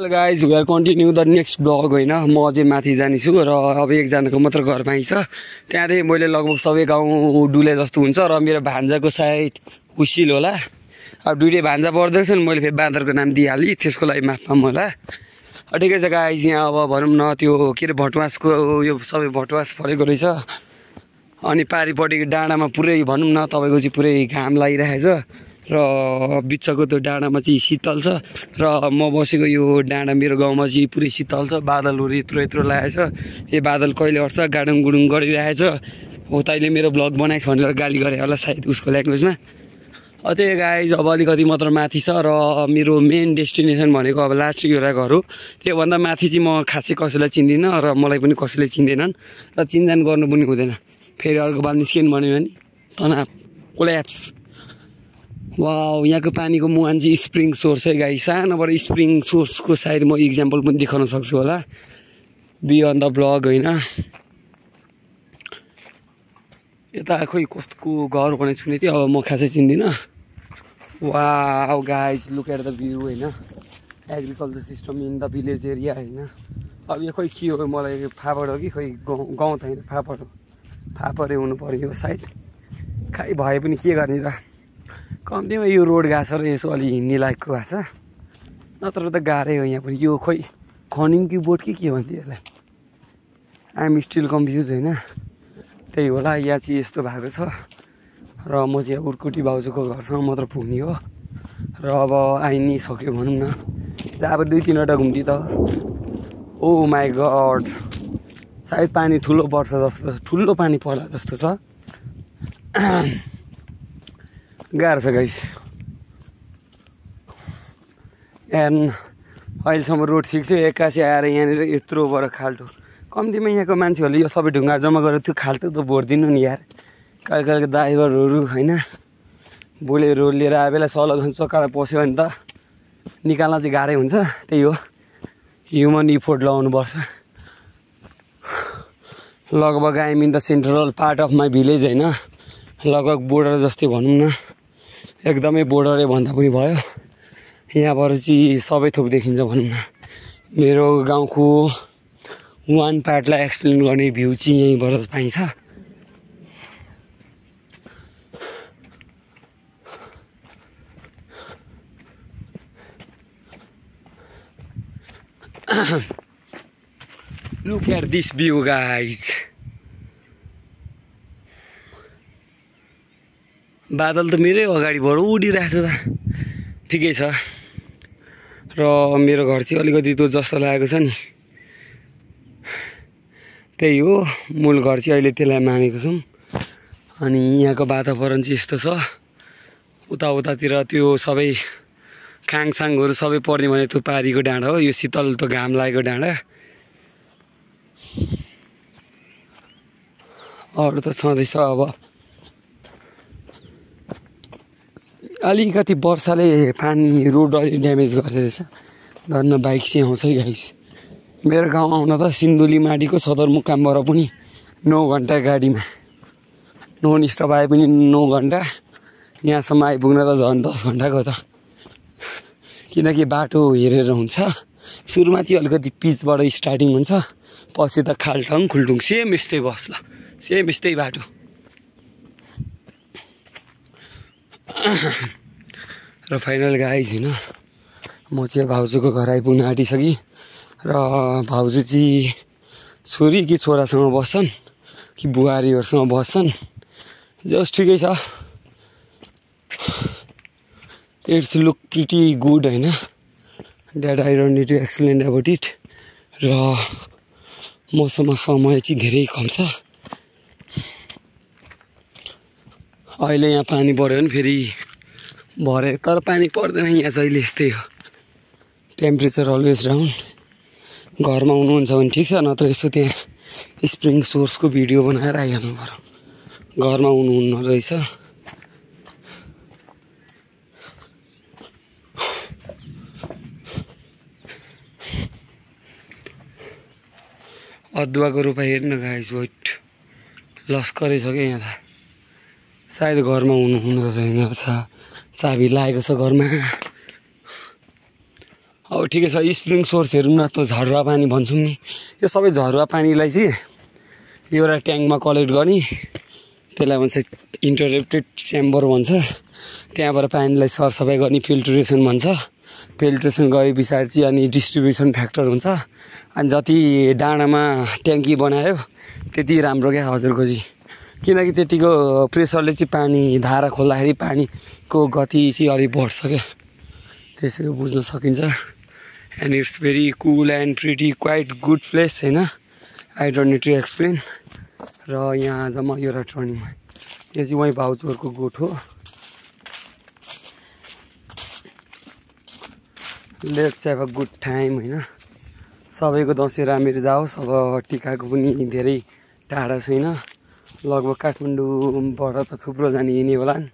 Guys we are continue the next blog होइन। म अझै माथि जानेछु र अब एकजनाको मात्र घर पाइन्छ। त्यहाँदेखि मैले लगभग सबै गाउँ डुले जस्तो हुन्छ र मेरो भान्जाको सायद उसिल होला। अब दुईटै भान्जा पर्दैछ नि, मैले फेरि बाँदरको नाम दिइहालेँ, त्यसको लागि माफ पाऊँ होला। ठिकै छ गाइज। यहाँ अब भनौँ न त्यो के अरे भटमासको यो सबै भटमास फलेको रहेछ। अनि पारिपट्टिको डाँडामा पुरै भनौँ न तपाईँको चाहिँ पुरै घाम लागिरहेछ र बिचको त्यो डाँडामा चाहिँ शीतल छ र म बसेको यो डाँडा मेरो गाउँमा चाहिँ पुरै शीतल छ। बादलहरू यत्रो यत्रो लागेछ। यो बादल कहिले हट्छ गाडुङ गुडुङ गरिरहेछ। हो तैँले मेरो ब्लग बनाइस् भनेर गाली गरे होला सायद उसको ल्याङ्ग्वेजमा। त्यही गाइज अब अलिकति मात्र माथि छ र मेरो मेन डेस्टिनेसन भनेको अब लास्ट एउटा घर हो। त्योभन्दा माथि चाहिँ म खासै कसैलाई चिन्दिनँ र मलाई पनि कसैले चिन्दैनन् र चिनजान गर्नु पनि हुँदैन। फेरि अर्को बाल निस्किनु भन्यो भने तनाव कोल्याप्स। वाउ, यहाँको पानीको मुहान चाहिँ स्प्रिङ सोर्स है गाई। सानोबाट स्प्रिङ सोर्सको सायद म इक्जाम्पल पनि देखाउन सक्छु होला बियन्ड द ब्लग होइन। यता खोइ कस्तो घर भनेको छु नि त्यो, अब म खासै चिन्दिनँ। Wow guys look at the view होइन। Agriculture system in the village area होइन। अब यो खोइ के हो, मलाई फापर हो कि खोइ गाउँ त होइन फापर हो। फापरै हुनु पर्यो सायद, खै भए पनि के गर्ने र। कम्तीमा यो रोड गएको छ र यसो अलि हिँड्ने लायकको भएको छ, नत्र त गाह्रै हो यहाँ पनि। यो खोइ खनिङ कि बोट कि के भन्थ्यो यसलाई, आइएम स्टिल कन्फ्युज होइन। त्यही होला यहाँ चाहिँ यस्तो भएको छ र म चाहिँ अब उर्कुटी भाउजूको घरसम्म मात्र पुग्ने हो र अब आइ नि सक्यो भनौँ न। जहाँ अब 2-3वटा घुम्ती त। ओ माई गड, सायद पानी ठुलो पर्छ जस्तो, ठुलो पानी पर्ला जस्तो छ। गाह्रो छ गाइस। एन्ड अहिलेसम्म रोड ठिक छ। एक्कासी आएर यहाँनिर यत्रोबाट खाल्टो। कम्तीमा यहाँको मान्छेहरूले यो सबै ढुङ्गा जम्मा गरेर त्यो खाल्टो त भोरिदिनु नि यार। कहिले कहिले ड्राइभरहरू होइन बोलेरो लिएर आए बेला सलग चक्काएर पस्यो भने त निकाल्न चाहिँ गाह्रै हुन्छ। त्यही हो, ह्युमन इफोर्ट लगाउनुपर्छ। लगभग I'm in the central part of my village होइन। लगभग बोर्डर जस्तै भनौँ न, एकदमै बोर्डरै भन्दा पनि भयो। यहाँबाट चाहिँ सबै थोक देखिन्छ भनौँ न। मेरो गाउँको वान पार्टलाई एक्सप्लेन गर्ने भ्यू चाहिँ यहीँबाट पाइन्छ। Look at this view guys. बादल त मेरै अगाडिबाट उडिरहेछ त। ठिकै छ र मेरो घर चाहिँ अलिकति त्यो जस्तो लागेको छ नि। त्यही हो, मूल घर चाहिँ अहिले त्यसलाई मानेको छौँ। अनि यहाँको वातावरण चाहिँ यस्तो छ। उतातिर त्यो सबै खाङसाङहरू सबै पर्ने भने त्यो पारीको डाँडा हो। यो शीतल त घाम लागेको डाँडा। अरू त छँदैछ। अब अलिकति वर्षाले पानी रोड अलि ड्यामेज गरेर रहेछ। धन्न बाइक चाहिँ आउँछ है गाइस। मेरो गाउँ आउन त सिन्धुली माडीको सदरमुकामबाट पनि 9 घन्टा गाडीमा नन स्टप आए पनि 9 घन्टा। यहाँसम्म आइपुग्न त झन् 10 घन्टाको त, किनकि बाटो हेरेर हुन्छ। सुरुमा चाहिँ अलिकति पिचबाट स्टार्टिङ हुन्छ, पछि त खाल्टङ खुल्टुङ सेम यस्तै बस्ला, सेम यस्तै बाटो। र फाइनल गाइज होइन, म चाहिँ भाउजूको घर आइपुग्न आँटिसकेँ र भाउजू चाहिँ छोरी कि छोरासँग बस्छन् कि बुहारीहरूसँग बस्छन्, जस्ट ठिकै छ। इट्स लुक प्रिटी गुड होइन। That I don't need to explain about it. र मसँग समय चाहिँ धेरै कम छ। अहिले यहाँ पानी पऱ्यो भने फेरि भरे, तर पानी पर्दैन यहाँ जहिले यस्तै हो। Temperature always down. घरमा हुनुहुन्छ भने ठिक छ, नत्र यसो त्यहाँ स्प्रिङ सोर्सको भिडियो बनाएर आइहाल्नु पर्यो। घरमा हुनुहुन्न रहेछ। अदुवाको रोपाइ हेर्नु गाइस, वेट लस्करै छ क्या यहाँ त। सायद घरमा हुनु त छैन, चाबी लागेको छ घरमा। अब ठिकै छ स्प्रिङ सोर्स हेरौँ न त झरुवा पानी भन्छौँ नि यो सबै झरुवा पानीलाई चाहिँ एउटा ट्याङ्कमा कलेक्ट गर्ने त्यसलाई भन्छ इन्टरप्टेड च्याम्बर भन्छ त्यहाँबाट पानीलाई सरसफाइ गर्ने फिल्ट्रेसन भन्छ फिल्ट्रेसन गरे पछाडि चाहिँ अनि डिस्ट्रिब्युसन फ्याक्टर हुन्छ अनि जति डाँडामा ट्याङ्की बनायो त्यति राम्रो क्या हजुरको चाहिँ किनकि त्यतिको प्रेसरले चाहिँ पानी धारा खोल्दाखेरि पानीको गति चाहिँ अलिक बढ्छ क्या त्यसरी बुझ्न सकिन्छ and it's very cool and pretty quite good place होइन I don't need to explain र यहाँ आज म एउटा टर्निङमा यो चाहिँ वहीँ भाउचोरको गोठ हो let's have a good time होइन सबैको दसैँ राम्ररी जाओस् अब टिकाको पनि धेरै टाढा छैन लगभग काठमाडौँबाट त थुप्रो जाने हिँड्ने होलान्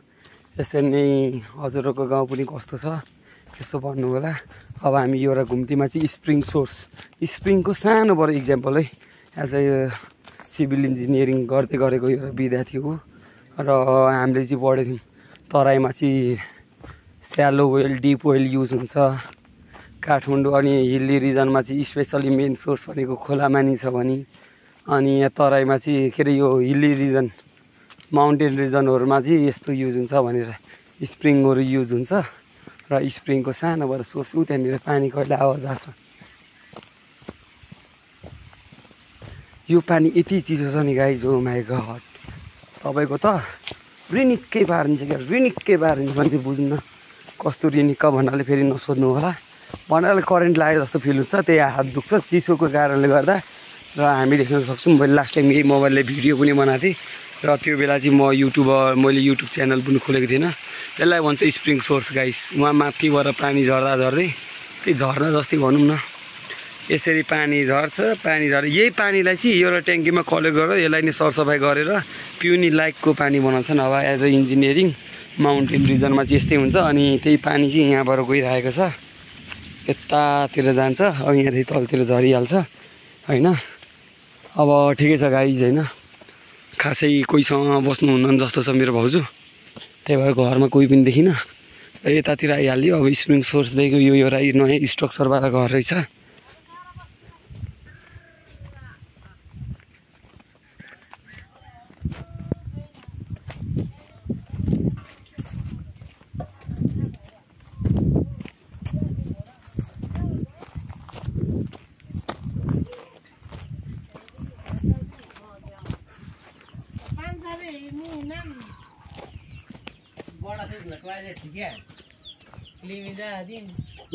यसरी नै हजुरहरूको गाउँ पनि कस्तो छ यसो भन्नु होला अब हामी एउटा घुम्तीमा चाहिँ स्प्रिङ सोर्स स्प्रिङको सानोबाट इक्जाम्पल है एज अ सिभिल इन्जिनियरिङ गर्दै गरेको एउटा विद्यार्थी हो र हामीले चाहिँ पढेको थियौँ तराईमा चाहिँ shallow well deep well use हुन्छ काठमाडौँ अनि हिल्ली रिजनमा चाहिँ स्पेसली मेन सोर्स भनेको खोला मानिन्छ भने अनि यहाँ तराईमा चाहिँ के अरे यो हिल्ली रिजन माउन्टेन रिजनहरूमा चाहिँ यस्तो युज हुन्छ भनेर स्प्रिङहरू युज हुन्छ र स्प्रिङको सानोबाट सोर्स ऊ त्यहाँनिर पानी कहिले आवाज आछ यो पानी यति चिसो छ नि गाइज हो माई गड तपाईँको त रिनिक्कै पारिन्छ क्या रिनिक्कै पारिन्छ भने चाहिँ बुझ्नु न कस्तो रिनिक्क भन्नाले फेरि नसोध्नु होला भन्नाले करेन्ट लागेको जस्तो फिल हुन्छ त्यही हात दुख्छ चिसोको कारणले गर्दा र हामी देख्न सक्छौँ मैले लास्ट टाइम यही मोबाइलले भिडियो पनि बनाएको थिएँ र त्यो बेला चाहिँ मैले युट्युब च्यानल पनि खोलेको थिइनँ त्यसलाई भन्छ स्प्रिङ सोर्स गाइस उहाँ माथिबाट पानी झर्दा झर्दै त्यही झर्ना जस्तै भनौँ न यसरी पानी झर्छ पानी झरेर यही पानीलाई चाहिँ एउटा ट्याङ्कीमा कलेक्ट गरेर यसलाई नै सरसफाइ गरेर पिउने लायकको पानी बनाउँछन् अब एज अ इन्जिनियरिङ माउन्टेन रिजनमा चाहिँ यस्तै हुन्छ अनि त्यही पानी चाहिँ यहाँबाट गइरहेको छ यतातिर जान्छ अब यहाँदेखि तलतिर झरिहाल्छ होइन अब ठिकै छ गाइज होइन खासै कोहीसँग बस्नुहुन्न जस्तो छ मेरो भाउजू त्यही भएर घरमा कोही पनि देखिनँ यतातिर आइहाल्यो अब स्प्रिङ सोर्सदेखिको यो एउटा नयाँ स्ट्रक्चरवाला घर रहेछ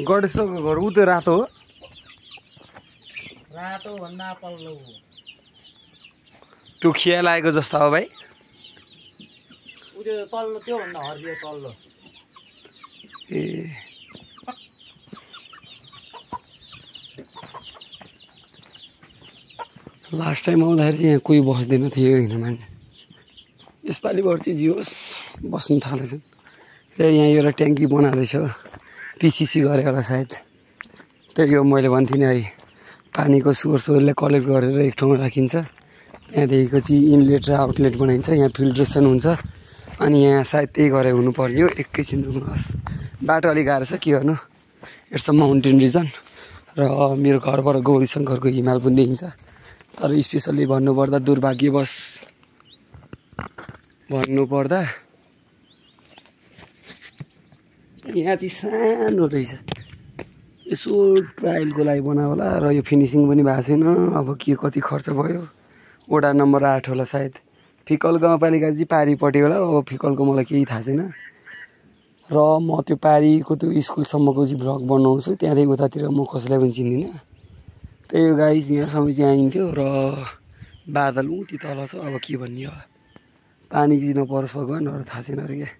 गणेशको घर ऊ त्यो रातो हो रातो भन्दा पल्लो त्यो खिया लागेको जस्तो हो भाइ ऊ त्यो तल्लो त्यो भन्दा हरियो तल्लो ए लास्ट टाइम आउँदाखेरि चाहिँ यहाँ कोही बस्दैन थियो होइन मान्छे यसपालिबाट चाहिँ जियोस् बस्नु थालेछ त्यही यहाँ एउटा ट्याङ्की बनाएछ पिसिसी गरे होला सायद त्यही हो मैले भन्थेँ नि है पानीको सोर्सहरूलाई कलेक्ट गरेर एक ठाउँमा राखिन्छ त्यहाँदेखिको चाहिँ इनलेट र आउटलेट बनाइन्छ यहाँ फिल्ट्रेसन हुन्छ अनि यहाँ सायद त्यही गरे हुनु पर्यो एकैछिन रुक्नुहोस् बाटो अलिक गाह्रो छ के गर्नु इट्स अ माउन्टेन रिजन र मेरो घरबाट गौरीशङ्करको हिमाल पनि देखिन्छ तर स्पेसल्ली भन्नुपर्दा दुर्भाग्यवश भन्नुपर्दा यहाँ चाहिँ सानो रहेछ यसो ट्रायलको लागि बनायो होला र यो फिनिसिङ पनि भएको छैन अब के कति खर्च भयो वडा नम्बर 8 होला सायद फिकल गाउँपालिका चाहिँ पारीपट्टि होला अब फिकलको मलाई केही थाहा छैन र म त्यो पारीको त्यो स्कुलसम्मको चाहिँ भ्लग बनाउँछु त्यहाँदेखि उतातिर म कसैलाई पनि चिन्दिनँ त्यही हो गाइस यहाँसम्म चाहिँ आइन्थ्यो र बादल उति तल छ अब के भन्ने हो पानी चाहिँ नपरोस् भगवान् अरू थाहा छैन अरे क्या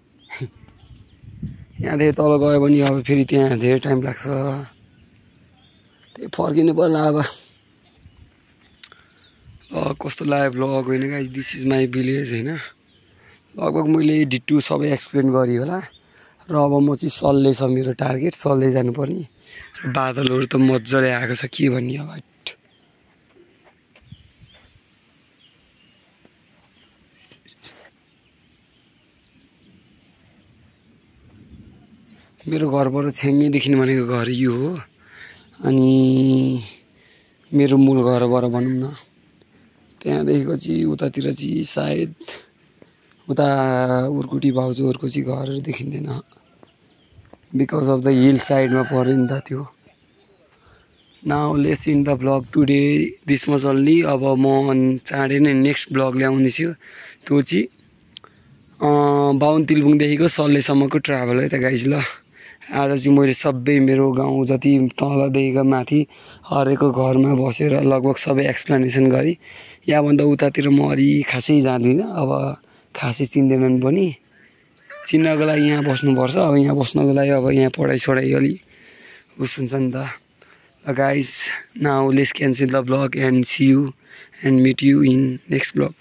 यहाँदेखि तल गयो भने अब फेरि त्यहाँ धेरै टाइम लाग्छ त्यही फर्किनु पर्ला अब कस्तो लाग्यो भ्लग होइन guys this is my village होइन लगभग मैले डिटु सबै एक्सप्लेन गरेँ होला र अब म चाहिँ सल्ले छ मेरो टार्गेट सल्ले जानुपर्ने र बादलहरू त मजाले आएको छ के भन्ने अब मेरो घरबाट छ्याङ्गै देखिने भनेको घर यो हो अनि मेरो मूल घरबाट भनौँ न त्यहाँदेखिको चाहिँ उतातिर चाहिँ सायद उता उर्कुटी भाउजूहरूको चाहिँ घरहरू देखिँदैन बिकज अफ द हिल साइडमा पऱ्यो नि त त्यो now let's in the blog today this much only अब म चाँडै नै नेक्स्ट ब्लग ल्याउँदैछु त्यो चाहिँ बाहुन तिलबुङदेखिको सल्लेसम्मको ट्राभल है त गाइज ल आज चाहिँ मैले सबै मेरो गाउँ जति तलदेखिको माथि हरेकको घरमा बसेर लगभग सबै एक्सप्लेनेसन गरेँ यहाँभन्दा उतातिर म अलि खासै जाँदिनँ अब खासै चिन्दैनन् पनि चिन्नको लागि यहाँ बस्नुपर्छ अब यहाँ बस्नको लागि अब यहाँ पढाइ अलि उस हुन्छ नि त guys now let's cancel the vlog and see you and meet you in next vlog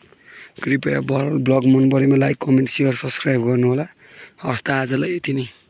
कृपया ब्लग मन परेमा लाइक कमेन्ट सेयर सब्सक्राइब गर्नु होला हस् त आजलाई यति नै